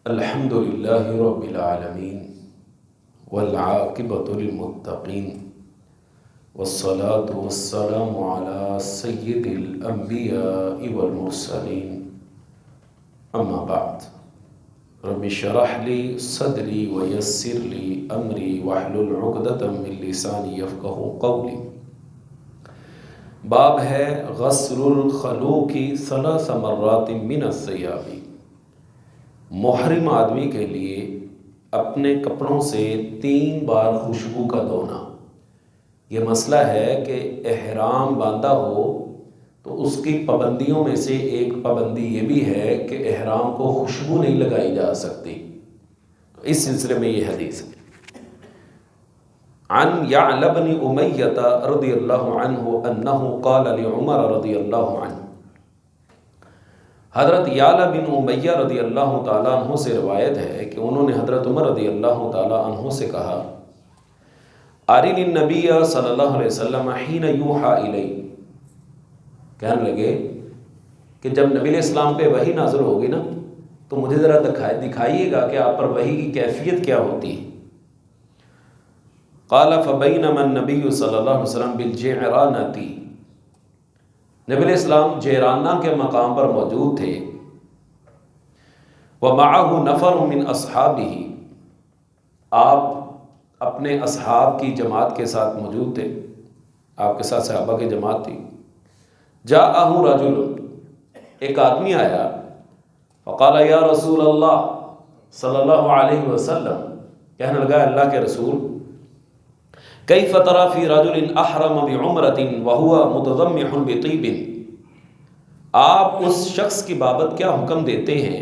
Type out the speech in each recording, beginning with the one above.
الحمد للہ رب العالمین والعاقبۃ للمتقین والصلاة والسلام علی سید الانبیاء والمرسلین اما بعد رب اشرح لی صدری ویسر لی امری واحلل عقدۃ من لسانی یفقہوا قولی۔ باب ہے غسل الخلوق 3 مرات من الثیاب۔ محرم آدمی کے لیے اپنے کپڑوں سے 3 بار خوشبو کا دھونا۔ یہ مسئلہ ہے کہ احرام باندھا ہو تو اس کی پابندیوں میں سے ایک پابندی یہ بھی ہے کہ احرام کو خوشبو نہیں لگائی جا سکتی۔ تو اس سلسلے میں یہ حدیث ہے۔ عن یعلی بن امیہ رضی اللہ عنہ انہ قال لعمر رضی اللہ عنہ۔ حضرت یعلی بن امیہ رضی اللہ تعالیٰ عنہ سے روایت ہے کہ انہوں نے حضرت عمر رضی اللہ تعالیٰ عنہ سے کہا، ارنی النبی صلی اللہ علیہ وسلم حین یوحی الی۔ کہنے لگے کہ جب نبی علیہ السلام پہ وحی نازل ہوگی نا تو مجھے ذرا دکھائیے گا کہ آپ پر وحی کی کیفیت کیا ہوتی ہے۔ قال فبینما النبی صلی اللہ علیہ وسلم بالجعرانۃ۔ نبی علیہ السلام جعرانہ کے مقام پر موجود تھے۔ ومعہ نفر من اصحابہ۔ آپ اپنے اصحاب کی جماعت کے ساتھ موجود تھے، آپ کے ساتھ صحابہ کی جماعت تھی۔ جاءہ رجل، ایک آدمی آیا، فقال یا رسول اللہ صلی اللہ علیہ وسلم، کہنے لگا اللہ کے رسول، کیف تری فی رجل احرم بعمرۃ وہو متضمح بطیب۔ آپ اس شخص کی بابت کیا حکم دیتے ہیں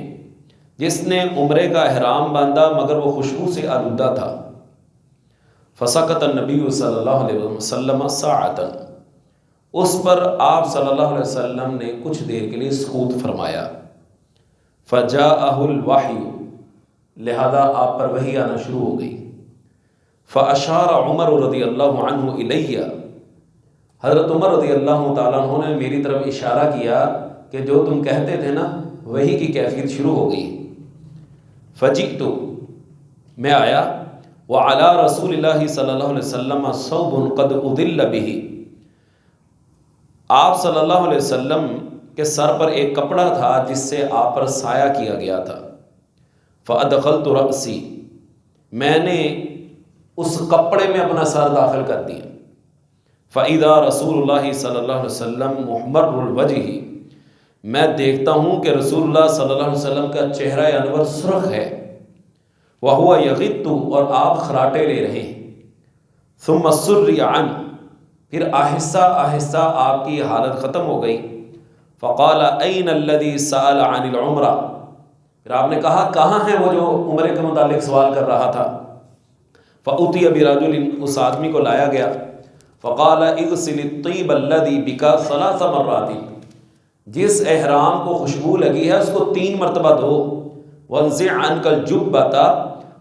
جس نے عمرے کا احرام باندھا مگر وہ خوشبو سے آلودہ تھا؟ فسکت النبی صلی اللہ علیہ وسلم ساعۃ۔ اس پر آپ صلی اللہ علیہ وسلم نے کچھ دیر کے لیے سکوت فرمایا۔ فجاءہ الوحی، لہذا آپ پر وحی آنا شروع ہو گئی۔ فاشار عمر رضی اللہ عنہ الیہ۔ حضرت عمر رضی اللہ تعالیٰ عنہ نے میری طرف اشارہ کیا کہ جو تم کہتے تھے نا وحی کی کیفیت شروع ہو گئی۔ فجئت، میں آیا، وعلی رسول اللہ صلی اللہ علیہ وسلم ثوب قد اضل بہ۔ آپ صلی اللہ علیہ وسلم کے سر پر ایک کپڑا تھا جس سے آپ پر سایہ کیا گیا تھا۔ فادخلت رأسی، میں نے اس کپڑے میں اپنا سر داخل کر دیا۔ فَإِذَا رسول اللہ صلی اللہ علیہ وسلم محمر الوجہ، میں دیکھتا ہوں کہ رسول اللہ صلی اللہ علیہ وسلم کا چہرہ انور سرخ ہے۔ وَهُوَ يَغِطُّ، اور آپ خراٹے لے رہے ہیں۔ ثُمَّ سُرِّ عَنْهُ، پھر آہستہ آہستہ آپ کی حالت ختم ہو گئی۔ فَقَالَ أَيْنَ الَّذِي سَأَلَ عَنِ الْعُمْرَةِ، پھر آپ نے کہا کہاں ہے وہ جو عمرے کے متعلق سوال کر رہا تھا؟ فَأُتِيَ بِرَجُلٍ، اس آدمی کو لایا گیا۔ فَقَالَ اغْسِلِ الطِّيبَ الَّذِي بِكَ 3 مرات، جس احرام کو خوشبو لگی ہے اس کو 3 مرتبہ دھو۔ وَانزِعْ عَنْكَ الْجُبَّةَ،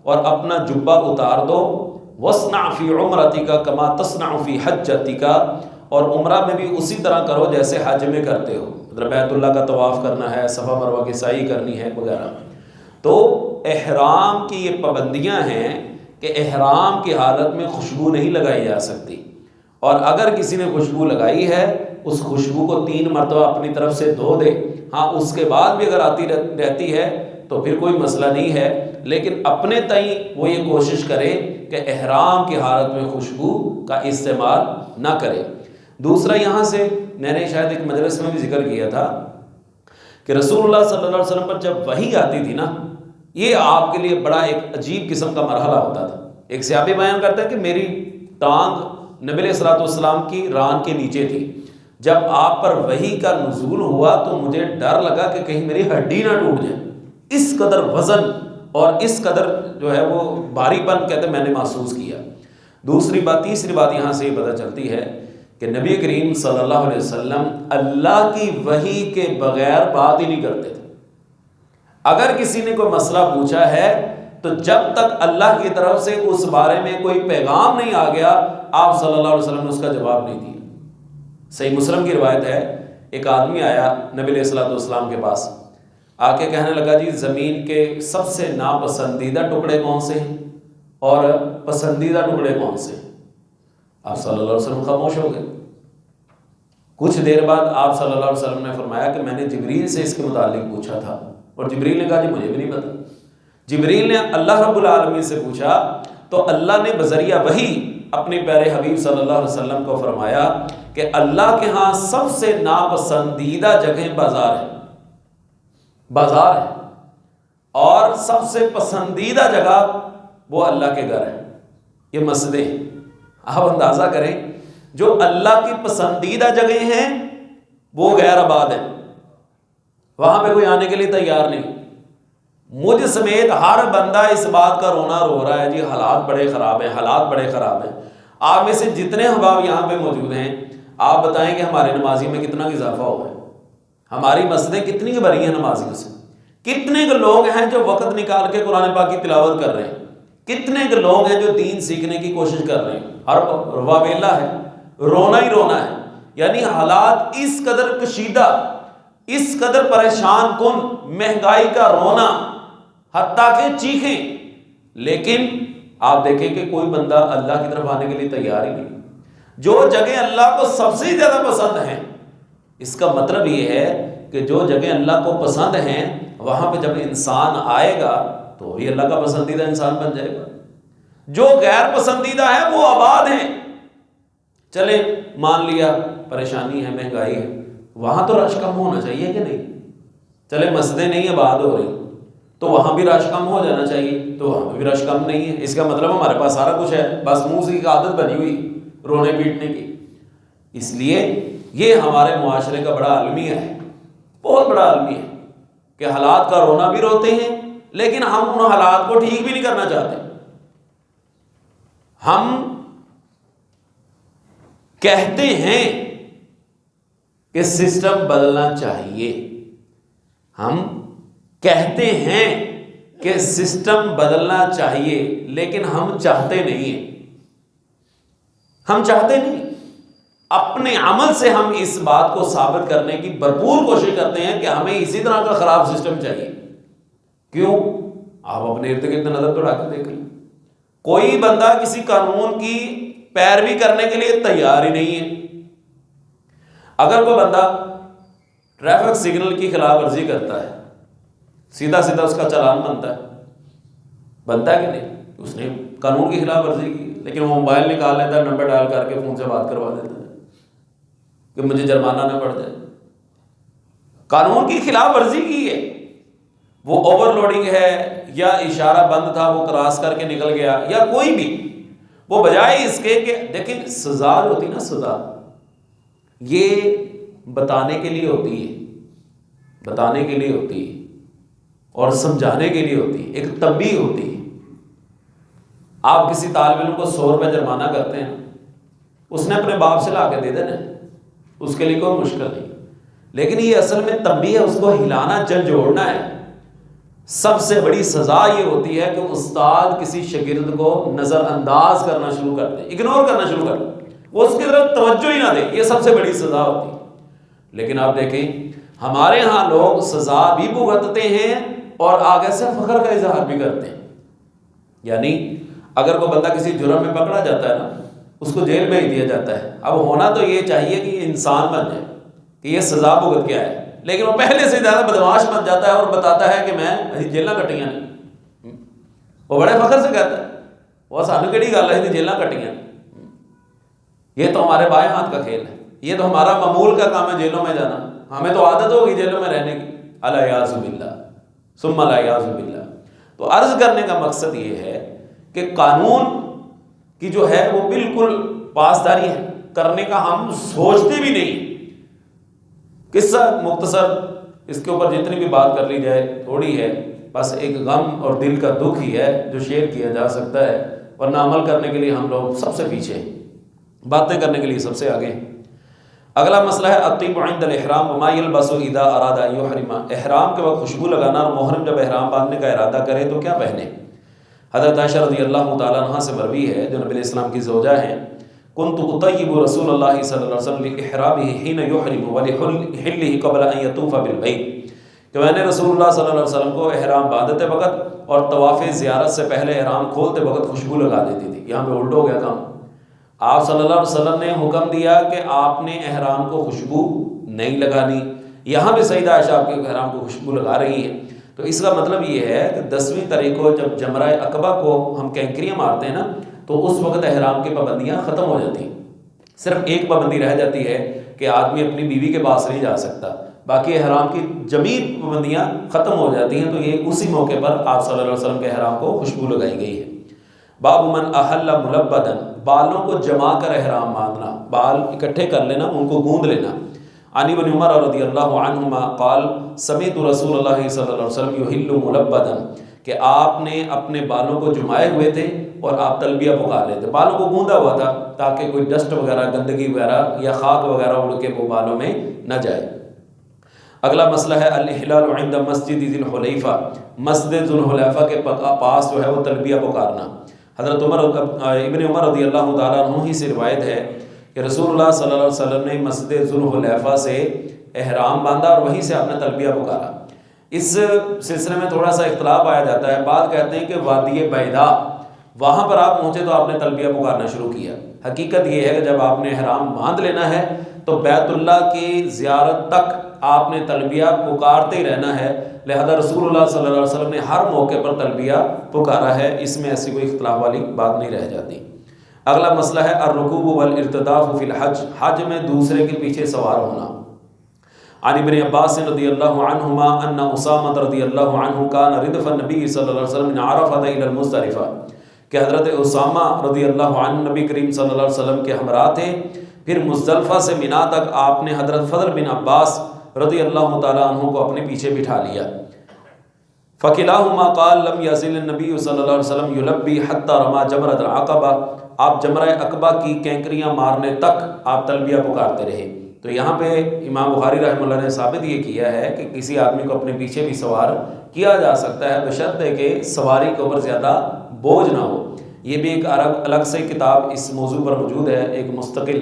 اور اپنا جبہ اتار دو۔ وَاصْنَعْ فِي عُمْرَتِكَ كَمَا تَصْنَعُ فِي حَجَّتِكَ، اور عمرہ میں بھی اسی طرح کرو جیسے حج میں کرتے ہو، مطلب بیت اللہ کا طواف کرنا ہے، صفا مروہ کی سعی کرنی ہے وغیرہ۔ تو احرام کی یہ پابندیاں ہیں کہ احرام کی حالت میں خوشبو نہیں لگائی جا سکتی، اور اگر کسی نے خوشبو لگائی ہے اس خوشبو کو 3 مرتبہ اپنی طرف سے دھو دے۔ ہاں اس کے بعد بھی اگر آتی رہتی ہے تو پھر کوئی مسئلہ نہیں ہے، لیکن اپنے تئیں وہ یہ کوشش کرے کہ احرام کی حالت میں خوشبو کا استعمال نہ کرے۔ دوسرا، یہاں سے میں نے شاید ایک مجلس میں بھی ذکر کیا تھا کہ رسول اللہ صلی اللہ علیہ وسلم پر جب وحی آتی تھی نا، یہ آپ کے لیے بڑا ایک عجیب قسم کا مرحلہ ہوتا تھا۔ ایک صحابی بیان کرتا ہے کہ میری ٹانگ نبی علیہ الصلوۃ والسلام کی ران کے نیچے تھی، جب آپ پر وحی کا نزول ہوا تو مجھے ڈر لگا کہ کہیں میری ہڈی نہ ٹوٹ جائے۔ اس قدر وزن اور اس قدر جو ہے وہ بھاری پن کہتے میں نے محسوس کیا۔ تیسری بات یہاں سے یہ پتہ چلتی ہے کہ نبی کریم صلی اللہ علیہ وسلم اللہ کی وحی کے بغیر بات ہی نہیں کرتے تھے۔ اگر کسی نے کوئی مسئلہ پوچھا ہے تو جب تک اللہ کی طرف سے اس بارے میں کوئی پیغام نہیں آ گیا آپ صلی اللہ علیہ وسلم نے اس کا جواب نہیں دیا۔ صحیح مسلم کی روایت ہے، ایک آدمی آیا نبی علیہ الصلوۃ والسلام کے پاس، آ کے کہنے لگا جی زمین کے سب سے ناپسندیدہ ٹکڑے کون سے ہیں اور پسندیدہ ٹکڑے کون سے ہیں؟ آپ صلی اللہ علیہ وسلم خاموش ہو گئے۔ کچھ دیر بعد آپ صلی اللہ علیہ وسلم نے فرمایا کہ میں نے جبریل سے اس کے متعلق پوچھا تھا، اور جبریل نے کہا جی مجھے بھی نہیں پتا۔ جبریل نے اللہ رب العالمین سے پوچھا تو اللہ نے بذریعہ وحی اپنے پیارے حبیب صلی اللہ علیہ وسلم کو فرمایا کہ اللہ کے ہاں سب سے ناپسندیدہ جگہ بازار ہے، بازار ہے، اور سب سے پسندیدہ جگہ وہ اللہ کے گھر ہے، یہ مسجدیں۔ آپ اندازہ کریں جو اللہ کی پسندیدہ جگہ ہیں وہ غیر آباد ہیں، وہاں پہ کوئی آنے کے لیے تیار نہیں۔ مجھ سمیت ہر بندہ اس بات کا رونا رو رہا ہے جی حالات بڑے خراب ہیں، حالات بڑے خراب ہیں۔ آپ میں سے جتنے احباب یہاں پہ موجود ہیں آپ بتائیں کہ ہمارے نمازی میں کتنا اضافہ ہوا ہے، ہماری مسجدیں کتنی بھری ہیں نمازیوں سے، کتنے کے لوگ ہیں جو وقت نکال کے قرآن پاک کی تلاوت کر رہے ہیں، کتنے کے لوگ ہیں جو دین سیکھنے کی کوشش کر رہے ہیں۔ ہر واویلا ہے، رونا ہی رونا ہے۔ یعنی حالات اس قدر کشیدہ، اس قدر پریشان کن، مہنگائی کا رونا، حتیٰ کہ چیخیں، لیکن آپ دیکھیں کہ کوئی بندہ اللہ کی طرف آنے کے لیے تیار ہی نہیں۔ جو جگہ اللہ کو سب سے زیادہ پسند ہیں، اس کا مطلب یہ ہے کہ جو جگہ اللہ کو پسند ہیں وہاں پہ جب انسان آئے گا تو بھی اللہ کا پسندیدہ انسان بن جائے گا۔ جو غیر پسندیدہ ہے وہ آباد ہیں، چلے مان لیا پریشانی ہے، مہنگائی ہے، وہاں تو رش کم ہونا چاہیے کہ نہیں؟ چلے مسجدیں نہیں آباد ہو رہی تو وہاں بھی رش کم ہو جانا چاہیے، تو وہاں پہ بھی رش کم نہیں ہے۔ اس کا مطلب ہمارے پاس سارا کچھ ہے، بس منہ سے عادت بنی ہوئی رونے پیٹنے کی۔ اس لیے یہ ہمارے معاشرے کا بڑا المیہ ہے، بہت بڑا المیہ ہے کہ حالات کا رونا بھی روتے ہیں لیکن ہم ان حالات کو ٹھیک بھی نہیں کرنا چاہتے۔ ہم کہتے ہیں کہ سسٹم بدلنا چاہیے، ہم کہتے ہیں کہ سسٹم بدلنا چاہیے، لیکن ہم چاہتے نہیں ہیں، ہم چاہتے نہیں۔ اپنے عمل سے ہم اس بات کو ثابت کرنے کی بھرپور کوشش کرتے ہیں کہ ہمیں اسی طرح کا خراب سسٹم چاہیے۔ کیوں؟ آپ اپنے ارد گرد نظر دوڑا کے دیکھ لیں، کوئی بندہ کسی قانون کی پیروی کرنے کے لیے تیار ہی نہیں ہے۔ اگر کوئی بندہ ٹریفک سگنل کی خلاف ورزی کرتا ہے، سیدھا سیدھا اس کا چالان بنتا ہے کہ نہیں؟ اس نے قانون کی خلاف ورزی کی، لیکن وہ موبائل نکال لیتا ہے، نمبر ڈال کر کے فون سے بات کروا دیتا ہے کہ مجھے جرمانہ نہ پڑ جائے۔ قانون کی خلاف ورزی کی ہے، وہ اوور لوڈنگ ہے یا اشارہ بند تھا وہ کراس کر کے نکل گیا یا کوئی بھی، وہ بجائے اس کے کہ دیکھیں سزا ہوتی نا، سزا یہ بتانے کے لیے ہوتی ہے، بتانے کے لیے ہوتی ہے اور سمجھانے کے لیے ہوتی ہے، ایک تنبیہ ہوتی ہے۔ آپ کسی طالب علم کو 100 روپے جرمانہ کرتے ہیں، اس نے اپنے باپ سے لا کے دے دینا، اس کے لیے کوئی مشکل نہیں، لیکن یہ اصل میں تنبیہ ہے، اس کو ہلانا جھنجھوڑنا ہے۔ سب سے بڑی سزا یہ ہوتی ہے کہ استاد کسی شاگرد کو نظر انداز کرنا شروع کر دے، اگنور کرنا شروع کر دے، وہ اس کی طرف توجہ ہی نہ دے، یہ سب سے بڑی سزا ہوتی ہے۔ لیکن آپ دیکھیں ہمارے ہاں لوگ سزا بھی بھگتتے ہیں اور آگے سے فخر کا اظہار بھی کرتے ہیں۔ یعنی اگر کوئی بندہ کسی جرم میں پکڑا جاتا ہے نا، اس کو جیل میں ہی دیا جاتا ہے۔ اب ہونا تو یہ چاہیے کہ یہ انسان بن جائے کہ یہ سزا بھگت کیا ہے، لیکن وہ پہلے سے زیادہ بدمعاش بن جاتا ہے اور بتاتا ہے کہ میں جیلاں کٹیاں نہیں، وہ بڑے فخر سے کہتا ہے وہ سانو کیڑی گل ہے جیلاں کٹیاں، یہ تو ہمارے بائیں ہاتھ کا کھیل ہے، یہ تو ہمارا معمول کا کام ہے جیلوں میں جانا، ہمیں تو عادت ہوگی جیلوں میں رہنے کی۔ الیاذ باللہ ثم الیاذ باللہ۔ تو عرض کرنے کا مقصد یہ ہے کہ قانون کی جو ہے وہ بالکل پاسداری ہے کرنے کا ہم سوچتے بھی نہیں۔ قصہ مختصر، اس کے اوپر جتنی بھی بات کر لی جائے تھوڑی ہے، بس ایک غم اور دل کا دکھ ہی ہے جو شیئر کیا جا سکتا ہے، ورنہ عمل کرنے کے لیے ہم لوگ سب سے پیچھے ہیں، باتیں کرنے کے لیے سب سے آگے ہیں۔ اگلا مسئلہ ہے الطیب عند الاحرام وما یلبس اذا اراد ان یحرم۔ احرام کے وقت خوشبو لگانا، اور محرم جب احرام باندھنے کا ارادہ کرے تو کیا پہنے؟ حضرت عائشہ رضی اللہ تعالیٰ عنہ سے مروی ہے جو نبی علیہ السلام کی زوجہ ہیں، کنت اطیب رسول اللہ صلی اللہ علیہ وسلم لاحرامہ حین یحرم ولحلہ قبل ان یطوف بالبیت، کہ میں نے رسول اللہ صلی اللہ علیہ وسلم کو احرام باندھتے وقت اور طواف زیارت سے پہلے احرام کھولتے وقت خوشبو لگا دیتی تھی۔ یہاں پہ الٹ ہو گیا کام، آپ صلی اللہ علیہ وسلم نے حکم دیا کہ آپ نے احرام کو خوشبو نہیں لگانی، یہاں پہ سیدہ عائشہ آپ کے احرام کو خوشبو لگا رہی ہے۔ تو اس کا مطلب یہ ہے کہ 10ویں تاریخ کو جب جمرہ عقبہ کو ہم کینکریاں مارتے ہیں نا، تو اس وقت احرام کی پابندیاں ختم ہو جاتی ہیں۔ صرف ایک پابندی رہ جاتی ہے کہ آدمی اپنی بیوی کے پاس نہیں جا سکتا، باقی احرام کی جمیع پابندیاں ختم ہو جاتی ہیں۔ تو یہ اسی موقع پر آپ صلی اللہ علیہ وسلم کے احرام کو خوشبو لگائی گئی ہے۔ باب من احل ملبدن، بالوں کو جما کر احرام باندھنا، بال اکٹھے کر لینا، ان کو گوندھ لینا۔ عن ابن عمر رضی اللہ عنہما قال سمعت رسول اللہ صلی اللہ علیہ وسلم یحل ملبدن، کہ آپ نے اپنے بالوں کو جمائے ہوئے تھے اور آپ تلبیہ پکار لیتے، بالوں کو گوندا ہوا تھا تاکہ کوئی ڈسٹ وغیرہ، گندگی وغیرہ یا خاک وغیرہ اڑ کے وہ بالوں میں نہ جائے۔ اگلا مسئلہ ہے الاحلال عند مسجد ذی الحلیفہ، مسجد ذی الحلیفہ کے پاس جو ہے وہ تلبیہ پکارنا۔ حضرت ابن عمر رضی اللہ تعالیٰ عنہ ہی سے روایت ہے کہ رسول اللہ صلی اللہ علیہ وسلم نے مسجد ذی الحلیفہ سے احرام باندھا اور وہیں سے آپ نے تلبیہ پکارا۔ اس سلسلے میں تھوڑا سا اختلاف آیا جاتا ہے، بعض کہتے ہیں کہ وادی بیضاء، وہاں پر آپ پہنچے تو آپ نے تلبیہ پکارنا شروع کیا۔ حقیقت یہ ہے کہ جب آپ نے احرام باندھ لینا ہے تو بیت اللہ کی زیارت تک آپ نے تلبیہ پکارتے ہی رہنا ہے، لہذا رسول اللہ صلی اللہ علیہ وسلم نے ہر موقع پر تلبیہ پکارا ہے، اس میں ایسی کوئی اختلاف والی بات نہیں رہ جاتی۔ اگلا مسئلہ ہے الرکوب والارتداف فی الحج، حج میں دوسرے کے پیچھے سوار ہونا۔ عن ابن عباس رضی اللہ عنہما ان اسامہ رضی اللہ عنہ کان ردف النبی صلی اللہ علیہ وسلم من عرفہ الی المزدلفہ، کہ حضرت اسامہ رضی اللہ عنہ نبی کریم صلی اللہ علیہ وسلم کے ہمراہ تھے، پھر مزدلفہ سے منا تک آپ نے حضرت فضل بن عباس رضی اللہ تعالیٰ عنہ کو اپنے پیچھے بٹھا لیا۔ فکلاہما قال لم یزل النبی صلی اللہ علیہ وسلم یلبی حتی رما جمرۃ العقبہ، آپ جمرہ عقبہ کی کینکریاں مارنے تک آپ تلبیہ پکارتے رہے۔ تو یہاں پہ امام بخاری رحمہ اللہ نے ثابت یہ کیا ہے کہ کسی آدمی کو اپنے پیچھے بھی سوار کیا جا سکتا ہے، بشرطے کہ سواری کے اوپر زیادہ بوجھ نہ ہو۔ یہ بھی ایک الگ سے کتاب اس موضوع پر موجود ہے، ایک مستقل،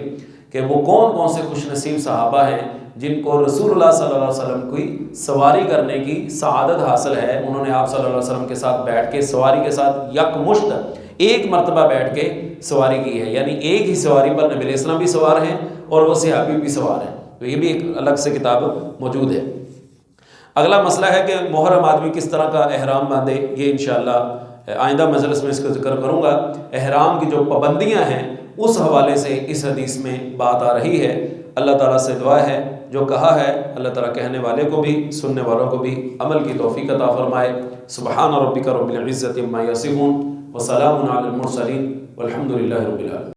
کہ وہ کون کون سے خوش نصیب صحابہ ہیں جن کو رسول اللہ صلی اللہ علیہ وسلم کی سواری کرنے کی سعادت حاصل ہے۔ انہوں نے آپ صلی اللہ علیہ وسلم کے ساتھ بیٹھ کے سواری کے ساتھ یکمشت ایک مرتبہ بیٹھ کے سواری کی ہے، یعنی ایک ہی سواری پر نبی علیہ السلام بھی سوار ہیں اور وہ صحابی بھی سوار ہیں۔ تو یہ بھی ایک الگ سے کتاب موجود ہے۔ اگلا مسئلہ ہے کہ محرم آدمی کس طرح کا احرام باندھے، یہ انشاءاللہ آئندہ مجلس میں اس کا ذکر کروں گا۔ احرام کی جو پابندیاں ہیں اس حوالے سے اس حدیث میں بات آ رہی ہے۔ اللہ تعالیٰ سے دعا ہے جو کہا ہے اللہ تعالیٰ کہنے والے کو بھی سننے والوں کو بھی عمل کی توفیق عطا فرمائے۔ سبحان ربک رب العزۃ عما یصفون وسلام علی المرسلین والحمد للہ رب العالمین۔